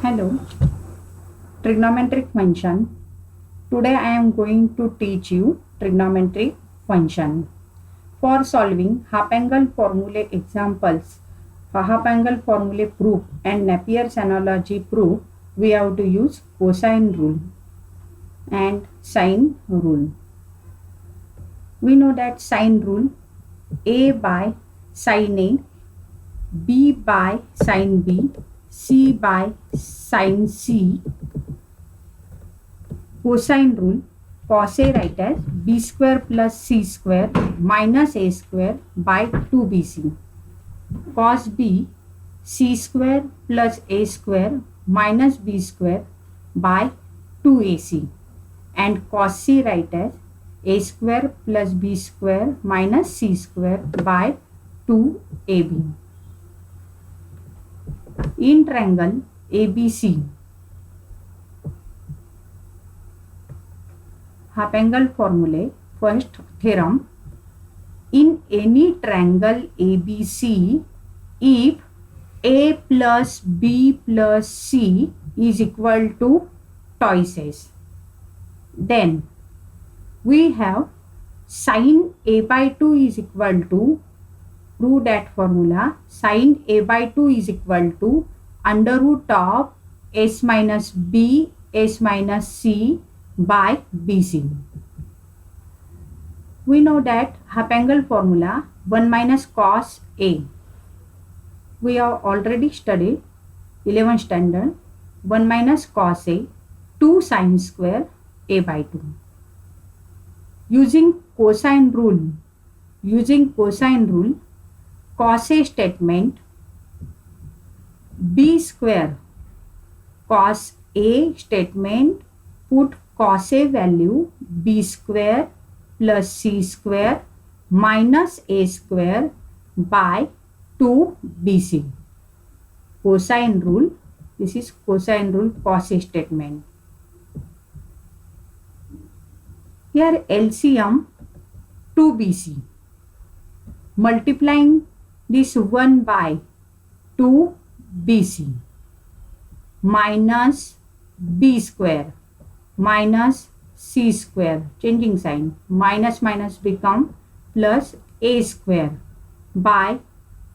Hello, trigonometric function. Today I am going to teach you trigonometric function. For solving half angle formulae examples, half angle formulae proof and Napier's analogy proof, we have to use cosine rule and sine rule. We know that sine rule A by sine A, B by sine B, C by sine C. Cosine rule, cos A write as b square plus c square minus a square by 2bc. Cos B, c square plus a square minus b square by 2ac. And cos C write as a square plus b square minus c square by 2ab. In triangle ABC, half angle formulae, first theorem, in any triangle ABC, if A plus B plus C is equal to twice S, then we have sine A by 2 is equal to, prove that formula, sine A by 2 is equal to under root of S minus B S minus C by BC. We know that half angle formula 1 minus cos A. We have already studied 11th standard. 1 minus cos A, 2 sine square A by 2. Using cosine rule, cos A statement, B square, cos A statement, put cos A value b square plus c square minus a square by 2bc. Cosine rule, this is cosine rule cos A statement. Here LCM 2bc. Multiplying this 1 by 2bc minus b square minus c square, changing sign, minus minus become plus a square by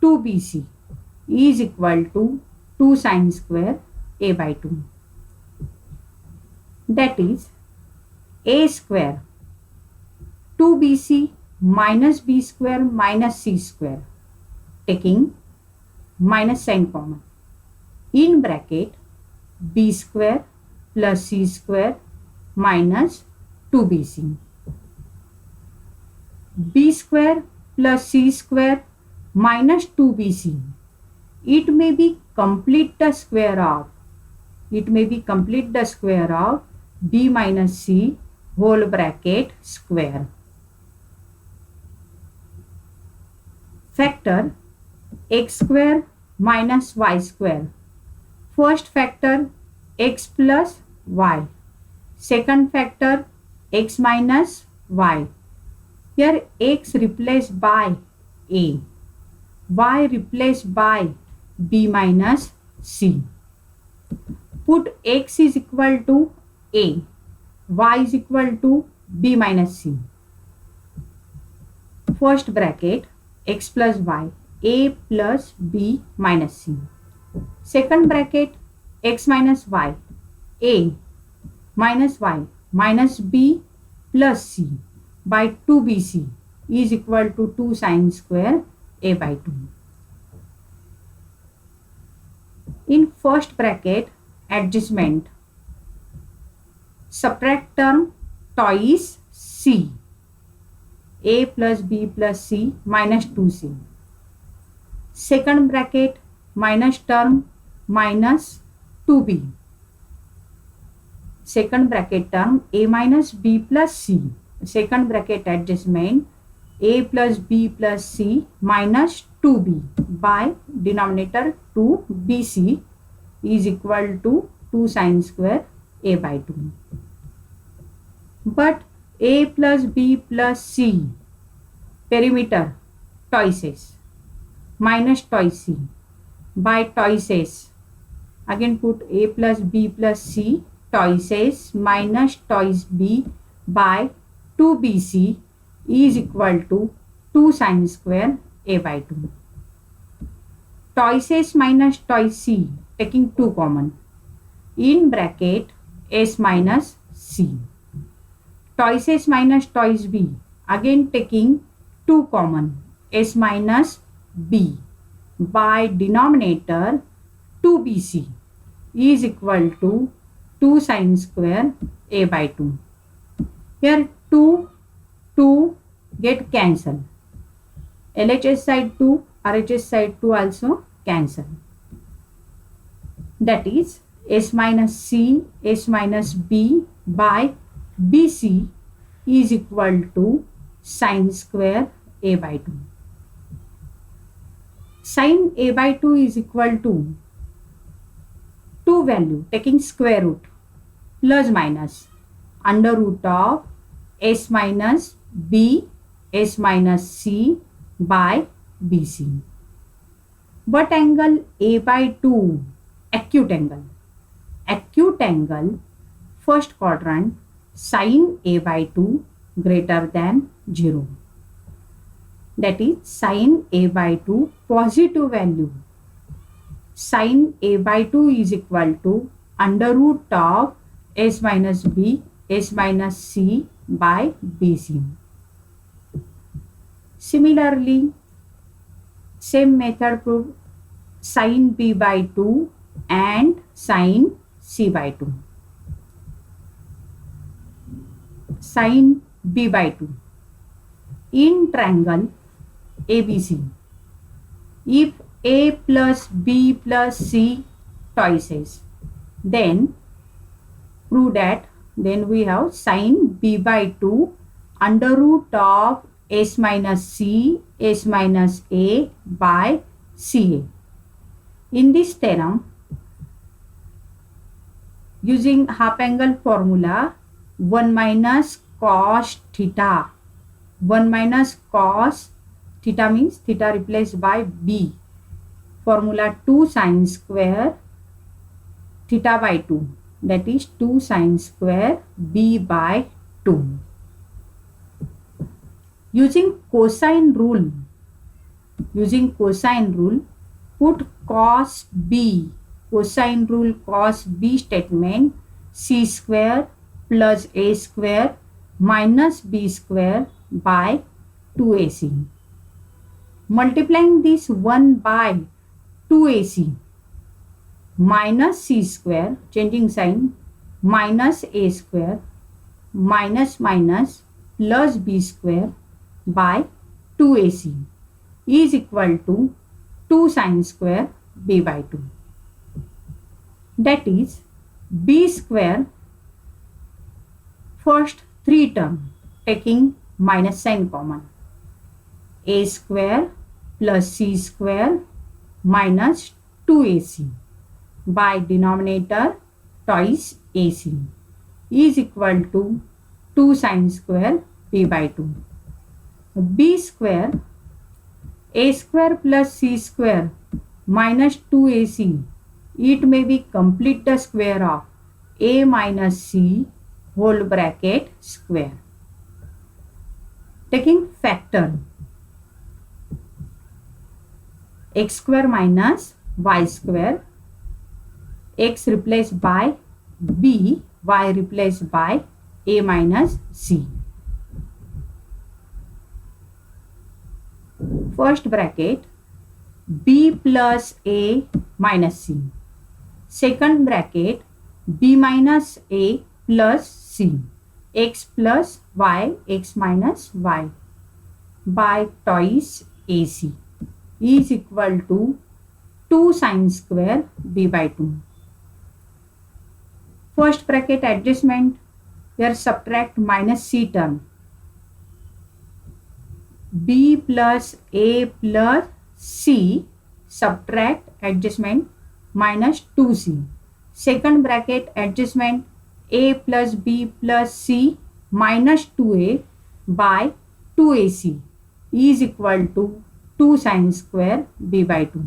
2bc is equal to 2 sine square a by 2. That is a square 2bc minus b square minus c square, taking minus sign common, in bracket b square plus c square minus 2bc. b square plus c square minus 2bc. It may be complete the square of b minus c whole bracket square. Factor x square minus y square. First factor x plus y. Second factor x minus y. Here x replaced by a, y replaced by b minus c. Put x is equal to a, y is equal to b minus c. First bracket x plus y, a plus b minus c. Second bracket x minus y, a minus y minus b plus c by 2bc is equal to 2 sine square a by 2. In first bracket adjustment, subtract term twice c, a plus b plus c minus 2c. Second bracket minus term minus 2b. Second bracket term a minus b plus c. Second bracket adjustment a plus b plus c minus 2b by denominator 2bc is equal to 2 sine square a by 2. But a plus b plus c perimeter twice s minus twice c by twice s Again put a plus b plus c twice s minus twice b by 2bc is equal to 2 sine square a by 2. Twice s minus twice c, taking 2 common, in bracket s minus c. Twice s minus twice b, again taking 2 common, s minus b by denominator 2bc is equal to 2 sine square a by 2. Here 2 get cancel. LHS side 2, RHS side 2 also cancel. That is s minus c, s minus b by bc is equal to sine square a by 2. Sine a by 2 is equal to 2 value taking square root plus minus under root of s minus b, s minus c by bc. What angle a by 2? Acute angle. Acute angle, first quadrant, sine a by 2 greater than 0. That is sine a by 2 positive value. Sine a by 2 is equal to under root of s minus b, s minus c by bc. Similarly, same method prove sine b by 2 and sine c by 2. Sine b by 2. In triangle ABC, if a plus b plus c twice s, then prove that then we have sine b by 2 under root of s minus c, s minus a by ca. In this theorem, using half angle formula, 1 minus cos theta, 1 minus cos theta means theta replaced by b, formula 2 sine square theta by 2, that is 2 sine square b by 2. Using cosine rule, put cos b, cosine rule cos b statement, c square plus a square minus b square by 2ac. Multiplying this 1 by 2ac minus c square, changing sign, minus a square minus minus plus b square by 2ac is equal to 2 sine square b by 2. That is b square, first 3 term taking minus sign common, a square plus c square minus 2ac by denominator twice ac is equal to 2 sine square b by 2. B square, a square plus c square minus 2ac, it may be complete the square of a minus c whole bracket square. Taking factor, x square minus y square, x replaced by b, y replaced by a minus c. First bracket b plus a minus c, second bracket b minus a plus c, x plus y, x minus y by twice ac is equal to 2 sine square b by 2. First bracket adjustment, here subtract minus c term, b plus a plus c, subtract adjustment minus 2c. Second bracket adjustment, a plus b plus c minus 2a by 2ac is equal to 2 sine square b by 2.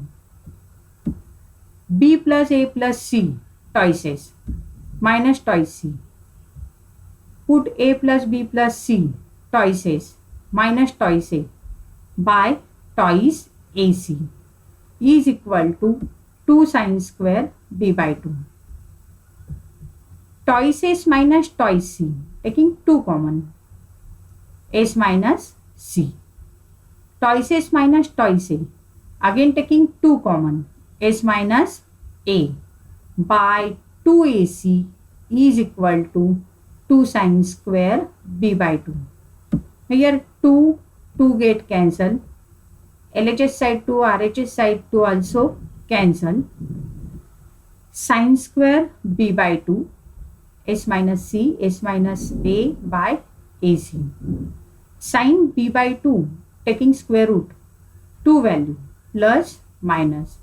b plus a plus c twice minus twice c. Put a plus b plus c twice minus twice a by twice ac is equal to 2 sin square b by 2. Twice s minus twice c, taking 2 common, s minus c. Twice s minus twice a, again taking 2 common, s minus a by 2ac is equal to 2 sin square b by 2. Here 2 get cancel. LHS side 2, RHS side 2 also cancel. Sin square b by 2, s minus c, s minus a by ac. Sin b by 2 taking square root, 2 value plus minus.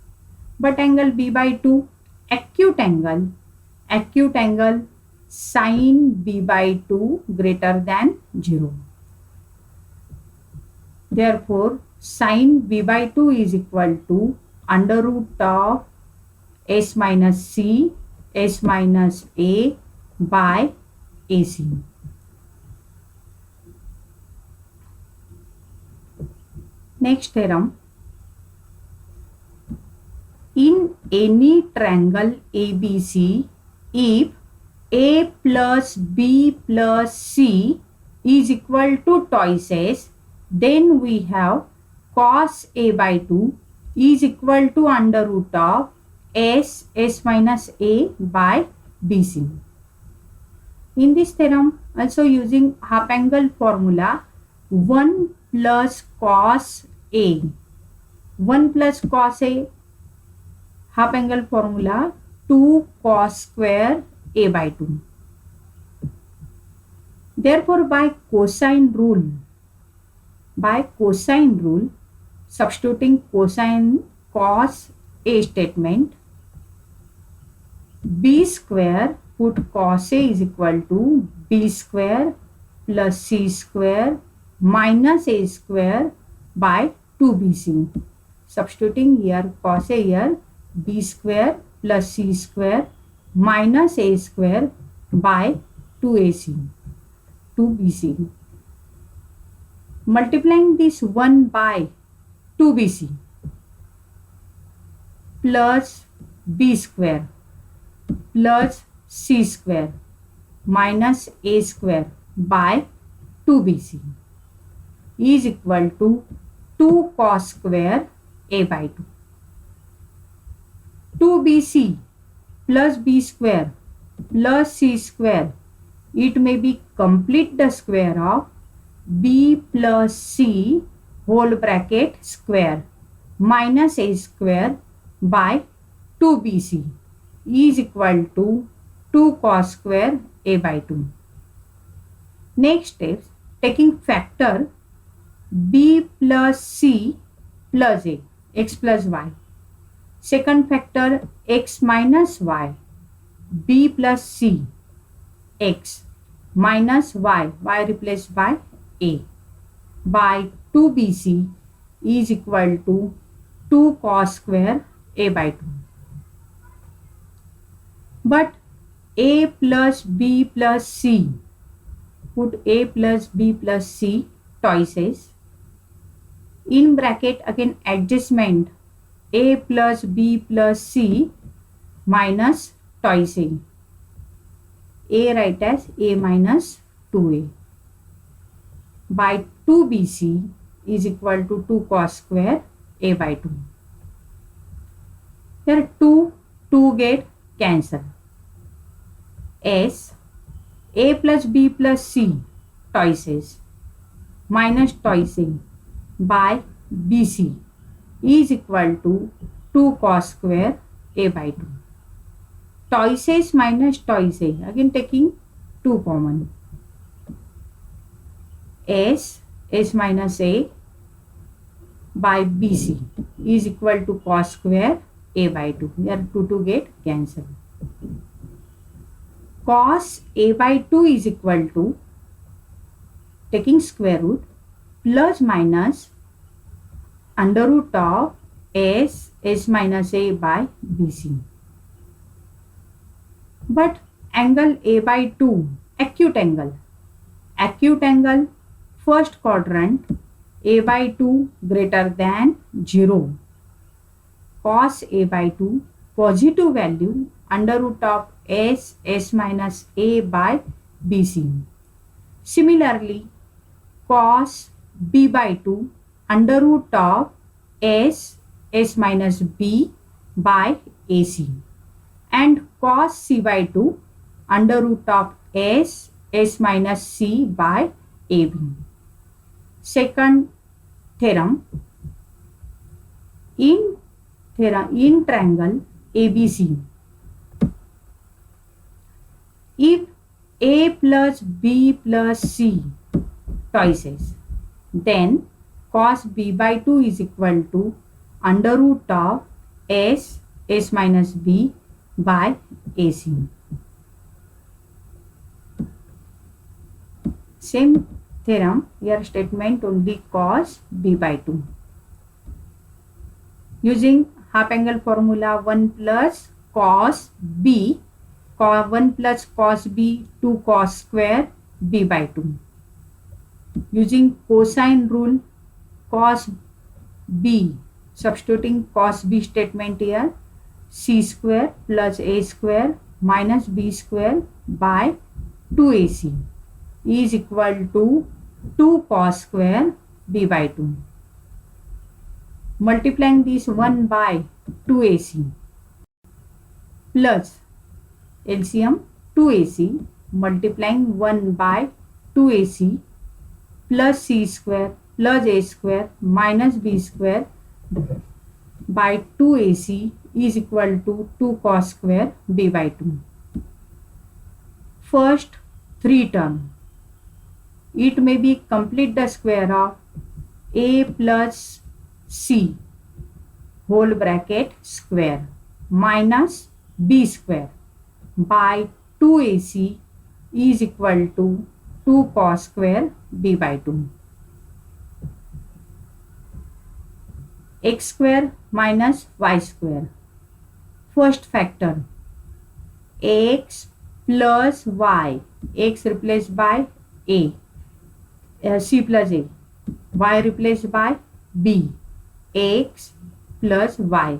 But angle b by 2, acute angle sin b by 2 greater than 0. Therefore, sin b by 2 is equal to under root of s minus c, s minus a by ac. Next theorem. In any triangle ABC, if a plus b plus c is equal to twice s, then we have cos a by 2 is equal to under root of s minus a by bc. In this theorem, also using half angle formula, 1 plus cos a, 1 plus cos a, half angle formula 2 cos square a by 2. Therefore, by cosine rule, substituting cosine cos a statement, b square, put cos a is equal to b square plus c square minus a square by 2bc. Substituting here cos a, here b square plus c square minus a square by 2bc. Multiplying this 1 by 2bc plus b square plus c square minus a square by 2bc is equal to 2 cos square a by 2. 2bc plus b square plus c square, it may be complete the square of b plus c whole bracket square minus a square by 2bc is equal to 2 cos square a by 2. Next step, taking factor b plus c plus a, x plus y. Second factor x minus y, b plus c, x minus y, y replaced by a by 2bc is equal to 2 cos square a by 2. But a plus b plus c, put a plus b plus c twice as, in bracket again adjustment a plus b plus c minus twice a write as a minus 2a by 2bc is equal to 2 cos square a by 2. Here 2 get cancel. S a plus b plus c twice as minus twice a by bc is equal to 2 cos square a by 2. Twice as minus twice a, again taking 2 common. S minus a by bc is equal to cos square a by 2. Here 2 get cancelled. Cos a by 2 is equal to, taking square root, plus minus under root of S minus A by BC. But angle A by 2, acute angle, first quadrant, A by 2 greater than 0, cos A by 2, positive value, under root of S minus A by BC. Similarly, cos B by 2, under root of S minus B by AC, and cos C by 2, under root of S minus C by AB. Second theorem, in triangle ABC, if A plus B plus C twice, then cos B by 2 is equal to under root of S minus B by AC. Same theorem, here statement only cos B by 2. Using half angle formula, 1 plus cos B, 1 plus cos B, 2 cos square B by 2. Using cosine rule, cos B, substituting cos B statement here, C square plus A square minus B square by 2AC is equal to 2 cos square B by 2. Multiplying this 1 by 2AC plus LCM 2AC, multiplying 1 by 2AC plus C square plus A square minus B square by 2AC is equal to 2 cos square B by 2. First 3 term, it may be complete the square of A plus C whole bracket square minus B square by 2AC is equal to 2 cos square B by 2. X square minus Y square. First factor, X plus Y, X replaced by A, C plus A, Y replaced by B, X plus Y.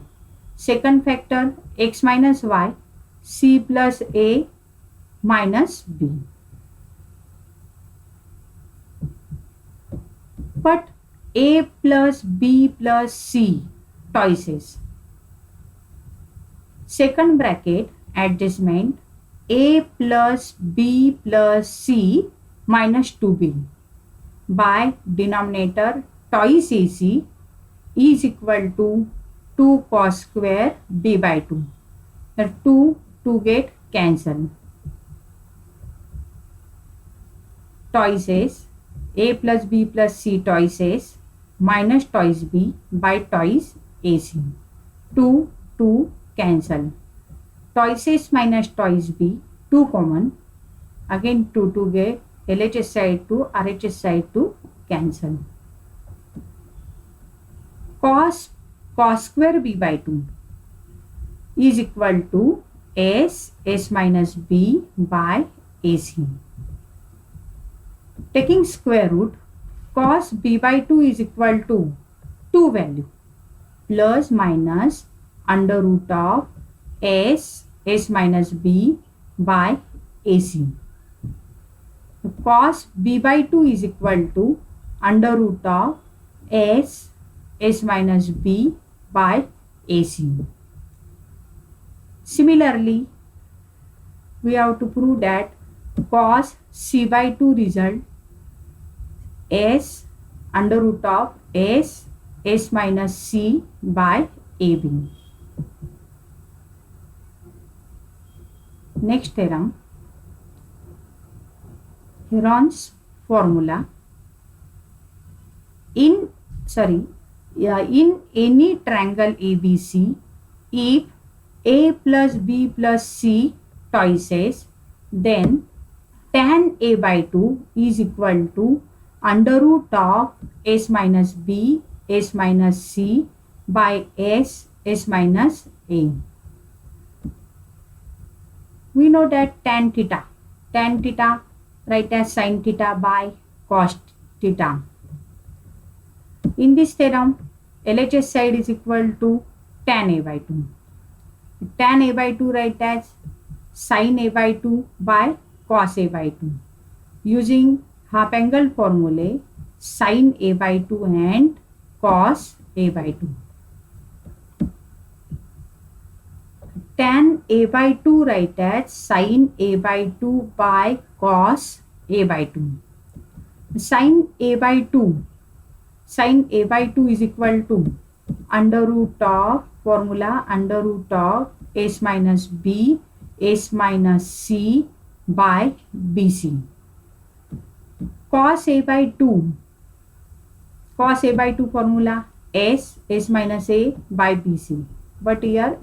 Second factor, X minus Y, C plus A minus B. But A plus B plus C twice. Second bracket adjustment, A plus B plus C minus 2B by denominator twice AC is equal to 2 cos square B by 2. The 2 get cancelled. Twice A plus B plus C twice minus twice B by twice AC. 2 cancel. Twice minus twice B, 2 common. Again 2 get LHS side to RHS side to cancel. Cos square B by 2 is equal to S minus B by AC. Taking square root, cos B by 2 is equal to 2 value plus minus under root of S minus B by AC. Cos B by 2 is equal to under root of S minus B by AC. Similarly, we have to prove that cos C by 2 result S under root of S minus C by AB. Next theorem, Heron's formula. In any triangle ABC, if A plus B plus C twice, then tan A by 2 is equal to under root of S minus B, S minus C by s minus a. We know that tan theta write as sin theta by cos theta. In this theorem, LHS side is equal to tan a by 2. Tan a by 2 write as sin a by 2 by cos a by 2. Using half angle formulae, sin a by 2 and cos a by 2. Tan a by 2 write as sin a by 2 by cos a by 2. Sin a by 2 is equal to under root of formula under root of s minus b s minus c by bc. Cos a by 2 formula s minus a by bc, but here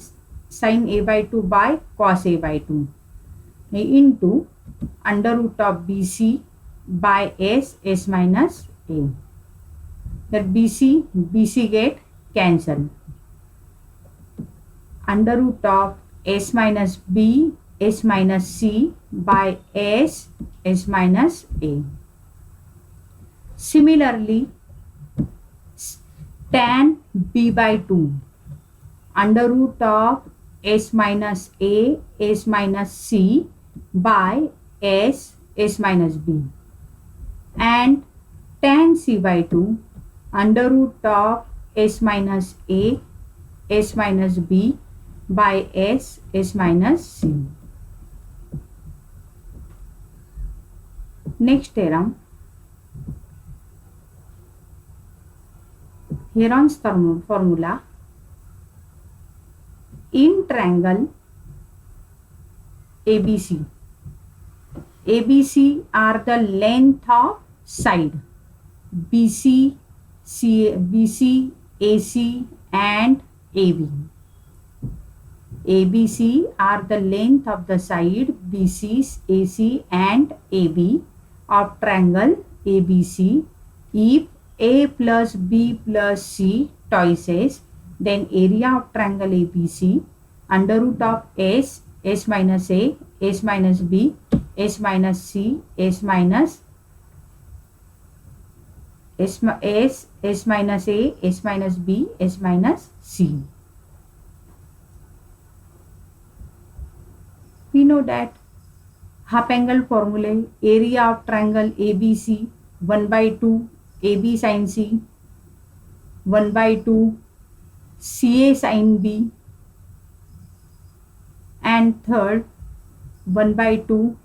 sin a by 2 by cos a by 2 into under root of bc by s minus a. That BC get cancelled. Under root of s minus b s minus c by s minus a. Similarly, tan b by 2 under root of s minus a s minus c by s minus b, and tan c by 2 under root of s minus a s minus b by s minus c. Next theorem, Heron's formula. In triangle ABC are the length of side BC, AC and AB. ABC are the length of the side BC, AC and AB of triangle ABC. If A plus B plus C twice, then area of triangle ABC under root of s minus a s minus b s minus c s minus a s minus b s minus c. We know that half angle formulae, area of triangle ABC 1 by 2 AB sin C, 1 by 2 CA sin B, and third 1 by 2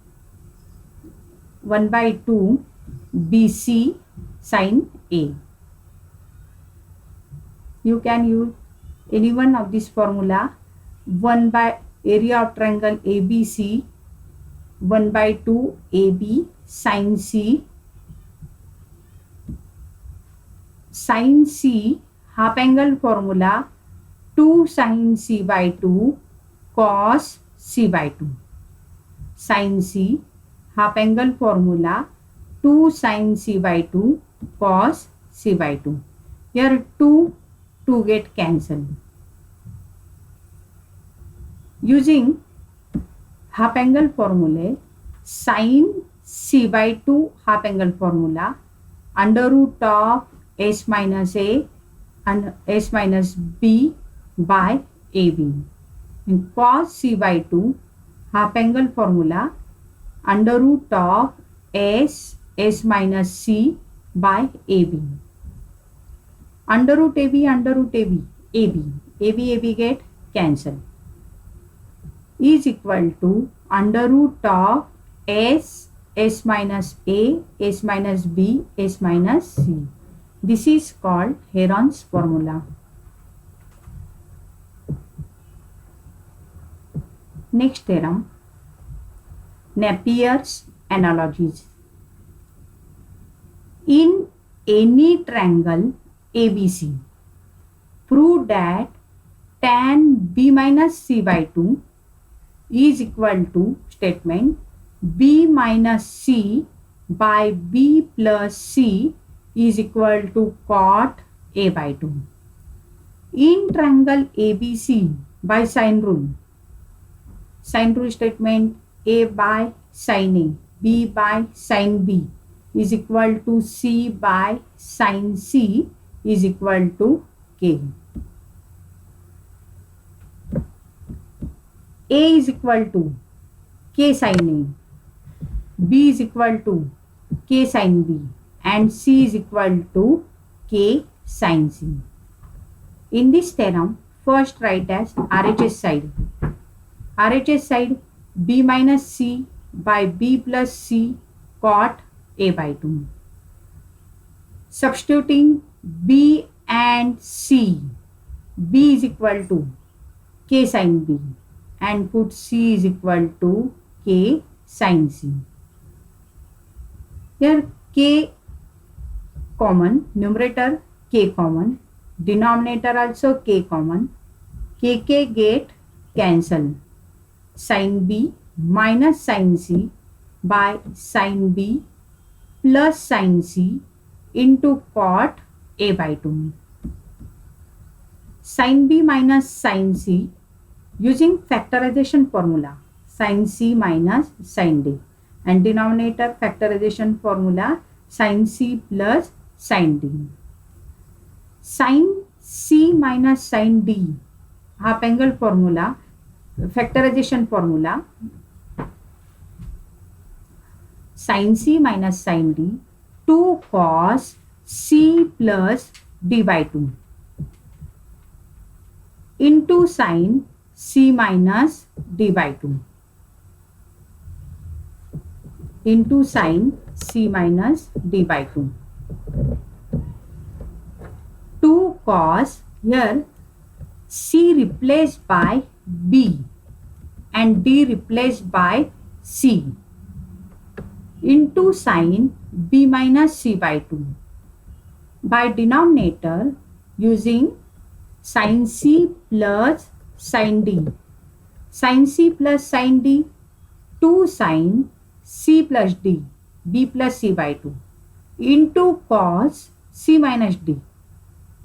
BC sin A. You can use any one of this formula. 1 by area of triangle ABC 1 by 2 AB sin C, half angle formula 2 sin C by 2 cos C by 2. Sin C half angle formula 2 sin C by 2 cos C by 2. Here 2 get cancelled. Using half angle formula, sin C by 2 half angle formula under root of s minus a and s minus b by AB. And cos C by 2 half angle formula under root of s minus c by AB. Under root AB get cancelled, is equal to under root of s minus a s minus b s minus c. This is called Heron's formula. Next theorem, Napier's analogies. In any triangle ABC, prove that tan b minus c by 2 is equal to statement b minus c by b plus c is equal to cot a by 2. In triangle ABC by sine rule. Sine rule statement: A by sine A, B by sine B is equal to C by sine C is equal to K. A is equal to K sine A, B is equal to K sine B, and C is equal to K sine C. In this theorem, first write as RHS side. RHS side: B minus C by B plus C cot A by 2. Substituting B and C, B is equal to K sine B, and put C is equal to K sine C. Here K common, numerator K common, denominator also K common, KK get cancel. Sin B minus sin C by sin B plus sin C into cot A by 2. Sin B minus sin C using factorization formula, sin C minus sin D, and denominator factorization formula, sin C plus sin D. Sin C minus sin D, half angle formula, factorization formula, sin C minus sin D 2 cos C plus D by 2 into sin C minus D by 2 into sin C minus D by 2. 2 cos, here C replaced by B and D replaced by C into sin B minus C by 2. By denominator, using sin C plus sin D. Sin C plus sin D, 2 sin C plus D, B plus C by 2 into cos C minus D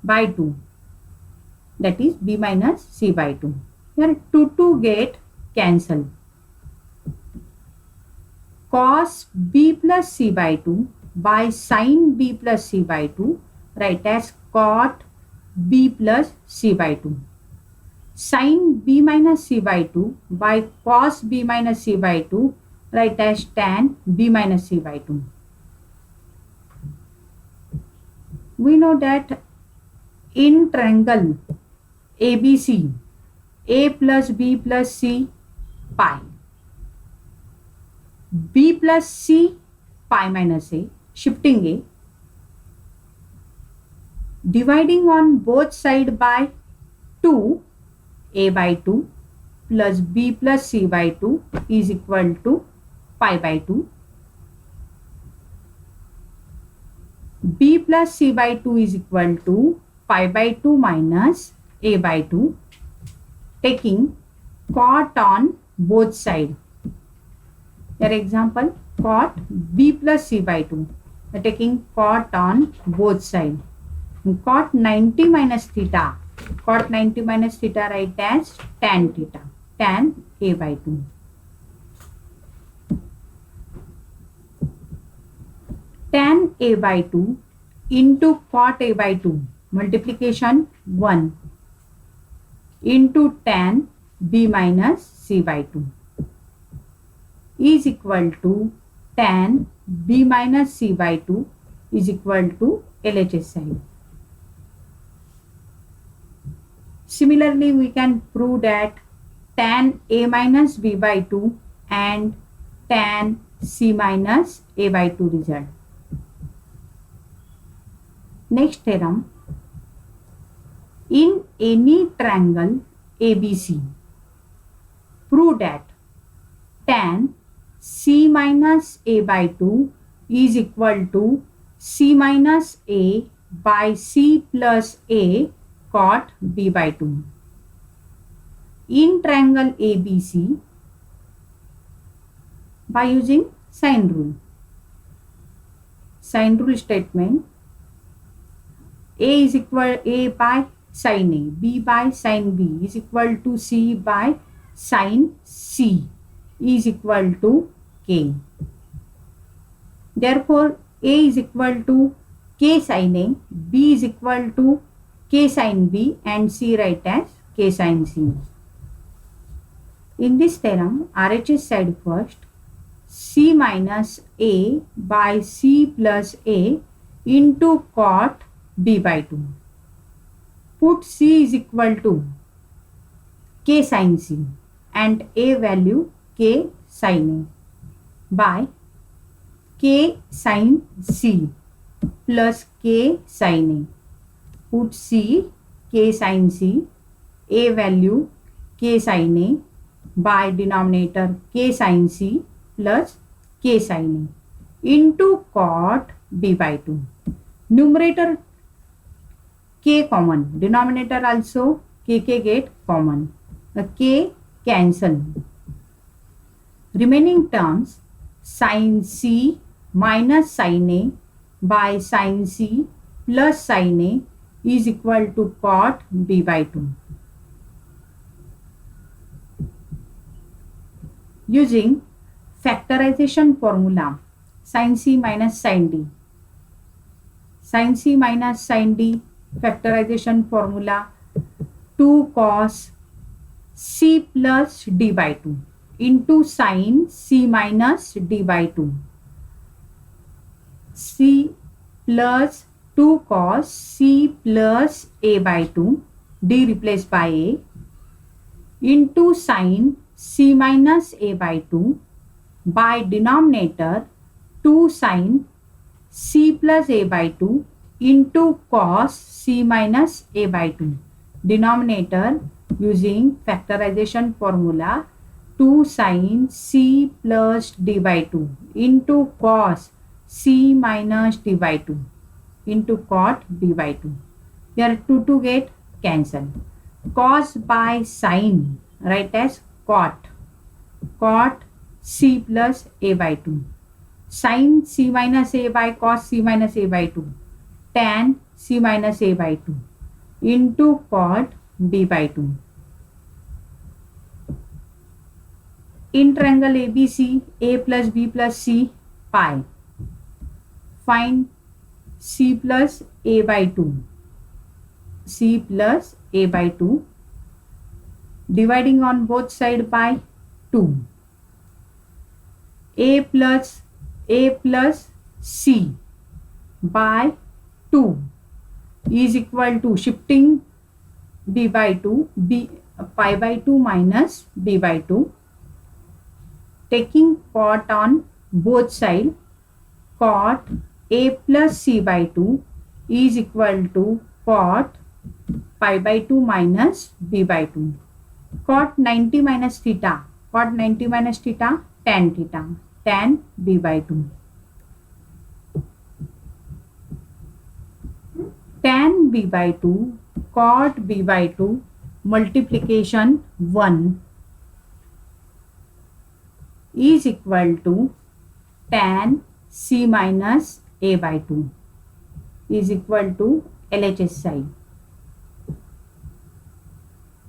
by 2, that is B minus C by 2. Here 2 get cancel. Cos B plus C by 2 by sin B plus C by 2, write as cot B plus C by 2. Sin B minus C by 2 by cos B minus C by 2, write as tan B minus C by 2. We know that in triangle ABC, A plus B plus C pi, B plus C pi minus A, shifting A, dividing on both sides by 2, A by 2 plus B plus C by 2 is equal to pi by 2. B plus C by 2 is equal to pi by 2 minus A by 2, taking cot on both sides. Here example, cot B plus C by 2, taking cot on both sides. Cot 90 minus theta, cot 90 minus theta write as tan theta, tan A by 2. Tan A by 2 into cot A by 2, multiplication 1 into tan B minus C by 2 is equal to tan B minus C by 2 is equal to LHS side. Similarly, we can prove that tan A minus B by 2 and tan C minus A by 2 result. Next theorem, in any triangle ABC, prove that tan C minus A by 2 is equal to C minus A by C plus A cot B by 2. In triangle ABC, by using sine rule. Sine rule statement, A is equal A by sin A. B by sin B is equal to C by sin C is equal to K. Therefore, A is equal to K sin A, B is equal to K sin B, and C write as K sin C. In this theorem, RHS said first, C minus A by C plus A into cot B by 2. Put C is equal to K sin C and A value K sin A by K sin C plus K sin A. Put C, K sin C, A value K sin A by denominator K sin C plus K sin A into cot B by 2. Numerator K common, denominator also K get common. The K cancel. Remaining terms sin C minus sin A by sin C plus sin A is equal to cot B by 2. Using factorization formula, sin C minus sin D. Sin C minus sin D, factorization formula 2 cos C plus D by 2 into sin C minus D by 2. C plus 2 cos C plus A by 2, D replaced by A, into sin C minus A by 2 by denominator 2 sin C plus A by 2 into cos C minus A by 2. Denominator using factorization formula 2 sin C plus D by 2 into cos C minus D by 2 into cot B by 2. Here 2 get cancelled. Cos by sin write as cot C plus A by 2. Sin C minus A by cos C minus A by 2. Tan C minus A by 2 into cot B by 2. In triangle ABC, A plus B plus C, pi. Find C plus A by 2. C plus A by 2. Dividing on both sides by 2. A plus C by 2 is equal to, shifting B by 2, pi by 2 minus B by 2. Taking cot on both sides, cot A plus C by 2 is equal to cot pi by 2 minus B by 2. Cot 90 minus theta, tan theta, tan B by 2. Tan B by 2, cot B by 2, multiplication 1 is equal to tan C minus A by 2 is equal to LHS side.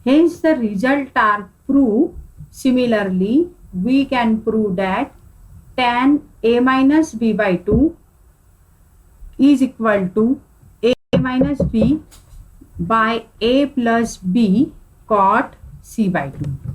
Hence the result are proved. Similarly, we can prove that tan A minus B by 2 is equal to A minus B by A plus B cot C by 2.